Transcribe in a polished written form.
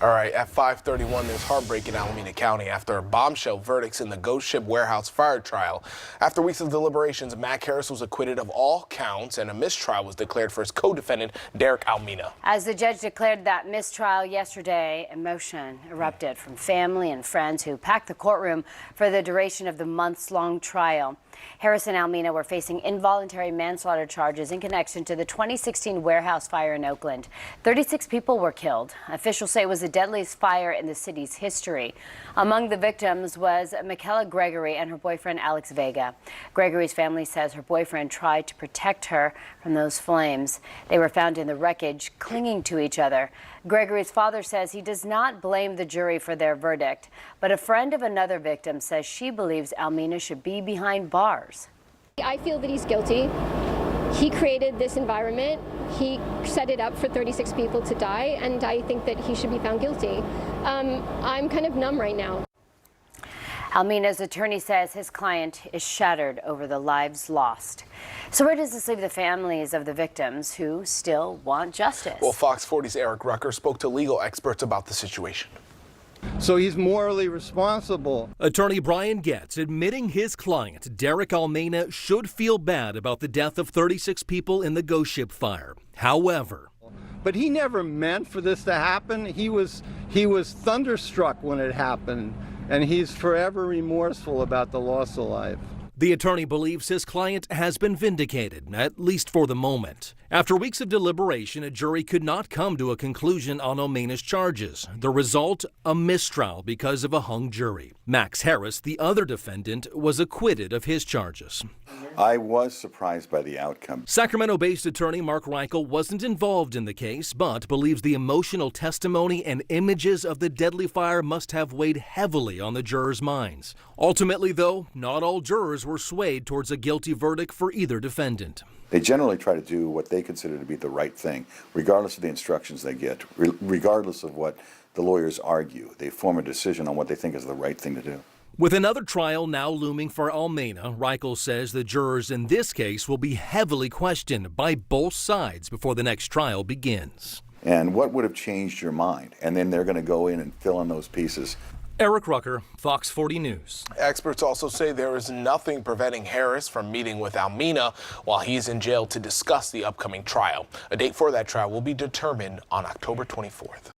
All right, at 5:31, there's heartbreak in Alameda County after bombshell verdicts in the Ghost Ship warehouse fire trial. After weeks of deliberations, Mac Harris was acquitted of all counts, and a mistrial was declared for his co-defendant, Derick Almena. As the judge declared that mistrial yesterday, emotion erupted from family and friends who packed the courtroom for the duration of the months-long trial. Harris and Almena were facing involuntary manslaughter charges in connection to the 2016 warehouse fire in Oakland. 36 people were killed. Officials say it was the deadliest fire in the city's history. Among the victims was Michaela Gregory and her boyfriend Alex Vega. Gregory's family says her boyfriend tried to protect her from those flames. They were found in the wreckage, clinging to each other. Gregory's father says he does not blame the jury for their verdict, but a friend of another victim says she believes Almena should be behind bars. I feel that he's guilty. He created this environment. He set it up for 36 people to die, and I think that he should be found guilty. I'm kind of numb right now. Almena's attorney says his client is shattered over the lives lost. So where does this leave the families of the victims who still want justice? Well, Fox 40's Eric Rucker spoke to legal experts about the situation. So he's morally responsible. Attorney Brian Getz admitting his client, Derick Almena, should feel bad about the death of 36 people in the Ghost Ship fire. However, but he never meant for this to happen. He was thunderstruck when it happened, and he's forever remorseful about the loss of life. the attorney believes his client has been vindicated, at least for the moment. After weeks of deliberation, a jury could not come to a conclusion on Almena's charges. The result, a mistrial because of a hung jury. Max Harris, the other defendant, was acquitted of his charges. I was surprised by the outcome. Sacramento-based attorney Mark Reichel wasn't involved in the case, but believes the emotional testimony and images of the deadly fire must have weighed heavily on the jurors' minds. Ultimately, though, not all jurors were swayed towards a guilty verdict for either defendant. They generally try to do what they consider to be the right thing, regardless of the instructions they get, regardless of what the lawyers argue. They form a decision on what they think is the right thing to do. With another trial now looming for Almena, Reichel says the jurors in this case will be heavily questioned by both sides before the next trial begins. And what would have changed your mind? And then they're going to go in and fill in those pieces. Eric Rucker, Fox 40 News. Experts also say there is nothing preventing Harris from meeting with Almena while he's in jail to discuss the upcoming trial. A date for that trial will be determined on October 24th.